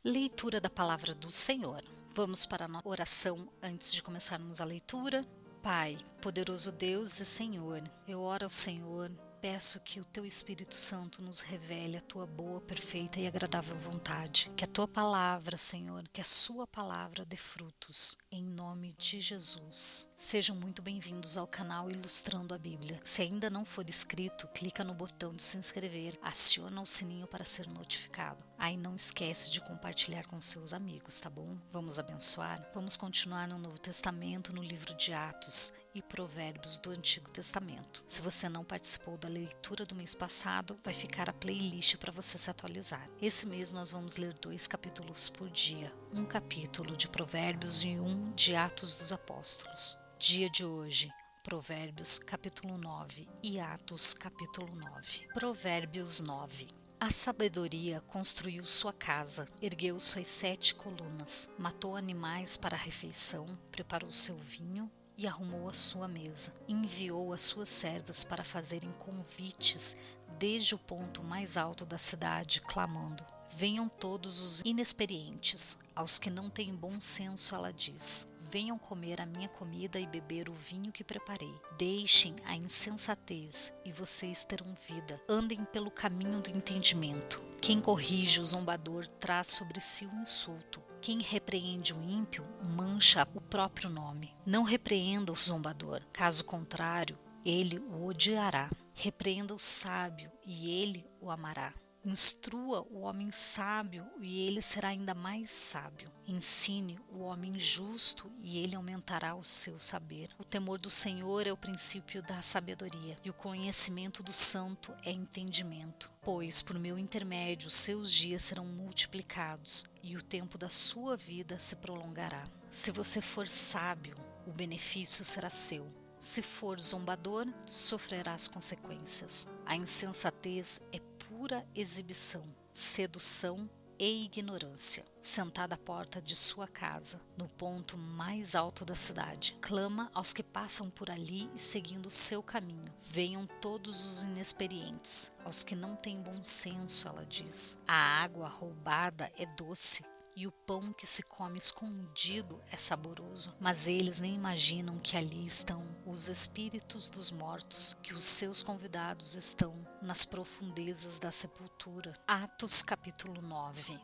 Leitura da Palavra do Senhor. Vamos para a oração antes de começarmos a leitura. Pai, poderoso Deus e Senhor, eu oro ao Senhor, peço que o Teu Espírito Santo nos revele a Tua boa, perfeita e agradável vontade. Que a Tua palavra, Senhor, que a Sua palavra dê frutos, em nome de Jesus. Sejam muito bem-vindos ao canal Ilustrando a Bíblia. Se ainda não for inscrito, clica no botão de se inscrever, aciona o sininho para ser notificado. Aí não esquece de compartilhar com seus amigos, tá bom? Vamos abençoar? Vamos continuar no Novo Testamento, no livro de Atos e Provérbios do Antigo Testamento. Se você não participou da leitura do mês passado, vai ficar a playlist para você se atualizar. Esse mês nós vamos ler 2 capítulos por dia, um capítulo de Provérbios e um de Atos dos Apóstolos. Dia de hoje, Provérbios capítulo 9 e Atos capítulo 9. Provérbios 9. A sabedoria construiu sua casa, ergueu suas 7 colunas, matou animais para a refeição, preparou seu vinho e arrumou a sua mesa. Enviou as suas servas para fazerem convites desde o ponto mais alto da cidade, clamando: venham todos os inexperientes, aos que não têm bom senso, ela diz. Venham comer a minha comida e beber o vinho que preparei. Deixem a insensatez e vocês terão vida. Andem pelo caminho do entendimento. Quem corrige o zombador traz sobre si o insulto. Quem repreende o ímpio mancha o próprio nome. Não repreenda o zombador, caso contrário, ele o odiará. Repreenda o sábio e ele o amará. Instrua o homem sábio e ele será ainda mais sábio. Ensine o homem justo e ele aumentará o seu saber. O temor do Senhor é o princípio da sabedoria e o conhecimento do santo é entendimento. Pois por meu intermédio seus dias serão multiplicados e o tempo da sua vida se prolongará. Se você for sábio, o benefício será seu. Se for zombador, sofrerá as consequências. A insensatez é pura exibição, sedução e ignorância. Sentada à porta de sua casa, no ponto mais alto da cidade, clama aos que passam por ali e seguindo o seu caminho. Venham todos os inexperientes, aos que não têm bom senso, ela diz. A água roubada é doce, e o pão que se come escondido é saboroso, mas eles nem imaginam que ali estão os espíritos dos mortos, que os seus convidados estão nas profundezas da sepultura. Atos capítulo 9.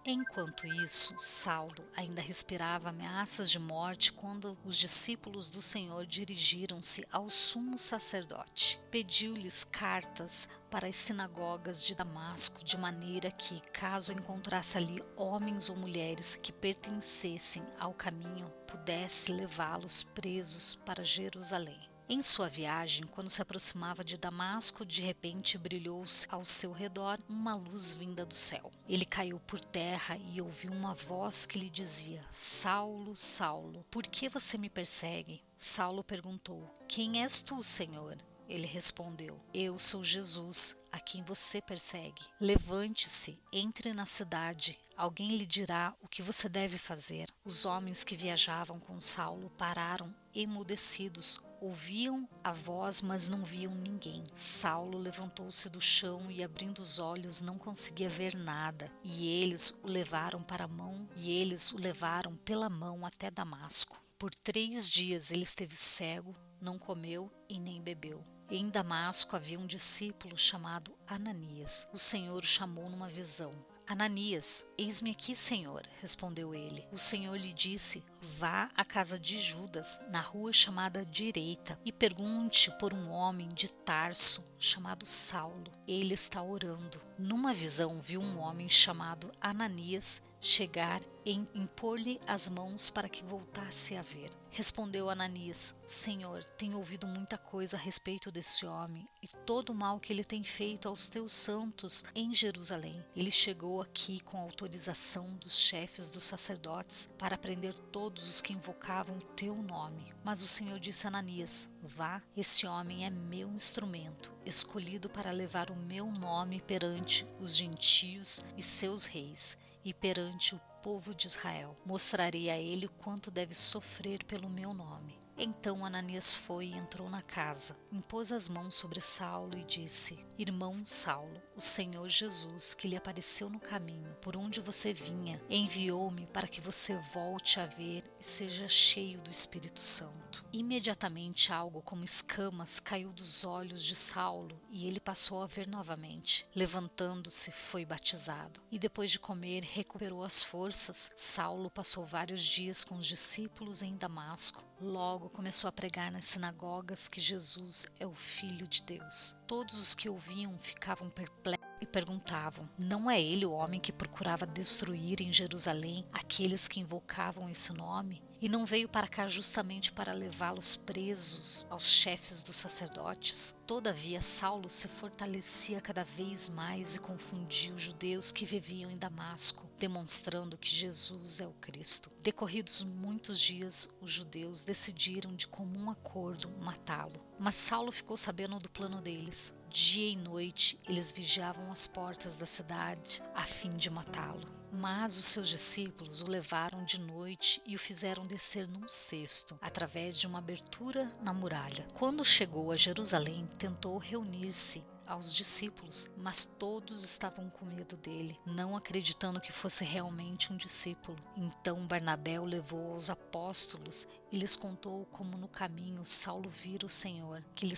Enquanto isso, Saulo ainda respirava ameaças de morte quando os discípulos do Senhor dirigiram-se ao sumo sacerdote. Pediu-lhes cartas para as sinagogas de Damasco, de maneira que, caso encontrasse ali homens ou mulheres que pertencessem ao caminho, pudesse levá-los presos para Jerusalém. Em sua viagem, quando se aproximava de Damasco, de repente brilhou-se ao seu redor uma luz vinda do céu. Ele caiu por terra e ouviu uma voz que lhe dizia: Saulo, Saulo, por que você me persegue? Saulo perguntou: Quem és tu, Senhor? Ele respondeu: Eu sou Jesus, a quem você persegue. Levante-se, entre na cidade. Alguém lhe dirá o que você deve fazer. Os homens que viajavam com Saulo pararam emudecidos. Ouviam a voz, mas não viam ninguém. Saulo levantou-se do chão e, abrindo os olhos, não conseguia ver nada. E eles o levaram pela mão até Damasco. Por 3 dias ele esteve cego, não comeu e nem bebeu. Em Damasco havia um discípulo chamado Ananias. O Senhor o chamou numa visão. Ananias, eis-me aqui, Senhor, respondeu ele. O Senhor lhe disse: vá à casa de Judas, na rua chamada Direita, e pergunte por um homem de Tarso, chamado Saulo. Ele está orando. Numa visão viu um homem chamado Ananias chegar e impor-lhe as mãos para que voltasse a ver. Respondeu Ananias: Senhor, tenho ouvido muita coisa a respeito desse homem e todo o mal que ele tem feito aos teus santos em Jerusalém. Ele chegou aqui com autorização dos chefes dos sacerdotes para prender todos os que invocavam o teu nome. Mas o Senhor disse a Ananias: vá, esse homem é meu instrumento, escolhido para levar o meu nome perante os gentios e seus reis, e perante o povo de Israel. Mostrarei a ele o quanto deve sofrer pelo meu nome. Então Ananias foi e entrou na casa, impôs as mãos sobre Saulo e disse: Irmão Saulo, o Senhor Jesus, que lhe apareceu no caminho, por onde você vinha, enviou-me para que você volte a ver e seja cheio do Espírito Santo. Imediatamente algo como escamas caiu dos olhos de Saulo e ele passou a ver novamente. Levantando-se, foi batizado. E depois de comer, recuperou as forças. Saulo passou vários dias com os discípulos em Damasco. Logo começou a pregar nas sinagogas que Jesus é o Filho de Deus. Todos os que ouviam ficavam perplexos e perguntavam: não é ele o homem que procurava destruir em Jerusalém aqueles que invocavam esse nome? E não veio para cá justamente para levá-los presos aos chefes dos sacerdotes? Todavia Saulo se fortalecia cada vez mais e confundia os judeus que viviam em Damasco, demonstrando que Jesus é o Cristo. Decorridos muitos dias, os judeus decidiram de comum acordo matá-lo. Mas Saulo ficou sabendo do plano deles. Dia e noite eles vigiavam as portas da cidade a fim de matá-lo. Mas os seus discípulos o levaram de noite e o fizeram descer num cesto, através de uma abertura na muralha. Quando chegou a Jerusalém, tentou reunir-se aos discípulos, mas todos estavam com medo dele, não acreditando que fosse realmente um discípulo. Então Barnabé o levou aos apóstolos e lhes contou como no caminho Saulo vira o Senhor, que lhe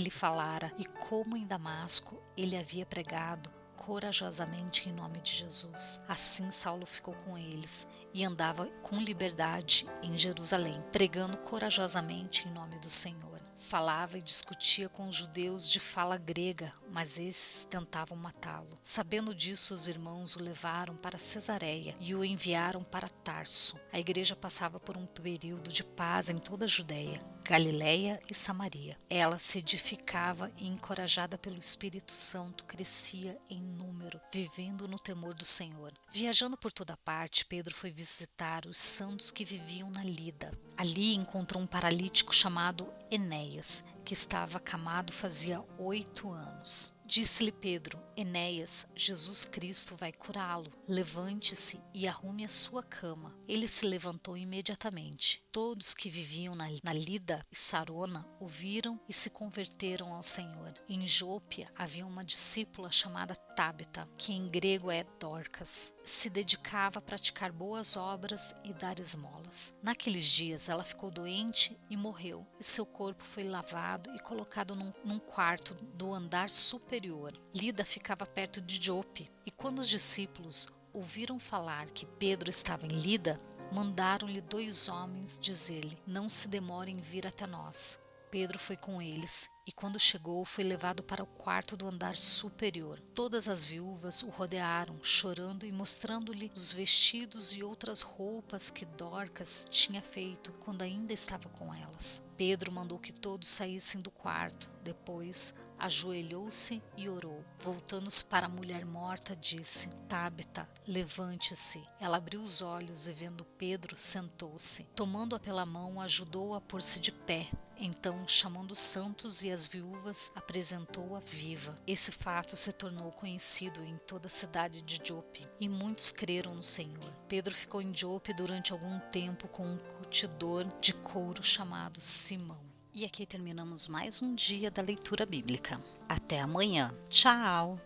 falara, e como em Damasco ele havia pregado corajosamente em nome de Jesus. Assim Saulo ficou com eles e andava com liberdade em Jerusalém, pregando corajosamente em nome do Senhor. Falava e discutia com os judeus de fala grega, mas esses tentavam matá-lo. Sabendo disso, os irmãos o levaram para Cesareia e o enviaram para Tarso. A igreja passava por um período de paz em toda a Judéia, Galiléia e Samaria. Ela se edificava e, encorajada pelo Espírito Santo, crescia em número, vivendo no temor do Senhor. Viajando por toda parte, Pedro foi visitar os santos que viviam na Lida. Ali encontrou um paralítico chamado Enéas, que estava acamado fazia 8 anos. Disse-lhe Pedro: Enéas, Jesus Cristo vai curá-lo. Levante-se e arrume a sua cama. Ele se levantou imediatamente. Todos que viviam na Lida e Sarona ouviram e se converteram ao Senhor. Em Jópia havia uma discípula chamada Tábita, que em grego é Dorcas. Se dedicava a praticar boas obras e dar esmolas. Naqueles dias ela ficou doente e morreu, e seu corpo foi lavado e colocado num quarto do andar superior. Lida ficava perto de Jope, e quando os discípulos ouviram falar que Pedro estava em Lida, mandaram-lhe 2 homens dizer-lhe: não se demore em vir até nós. Pedro foi com eles, e quando chegou, foi levado para o quarto do andar superior. Todas as viúvas o rodearam, chorando e mostrando-lhe os vestidos e outras roupas que Dorcas tinha feito quando ainda estava com elas. Pedro mandou que todos saíssem do quarto. Depois, ajoelhou-se e orou. Voltando-se para a mulher morta, disse: Tábita, levante-se. Ela abriu os olhos e, vendo Pedro, sentou-se. Tomando-a pela mão, ajudou-a a pôr-se de pé. Então, chamando os santos e as viúvas, apresentou-a viva. Esse fato se tornou conhecido em toda a cidade de Jope, e muitos creram no Senhor. Pedro ficou em Jope durante algum tempo com um curtidor de couro chamado Simão. E aqui terminamos mais um dia da leitura bíblica. Até amanhã. Tchau!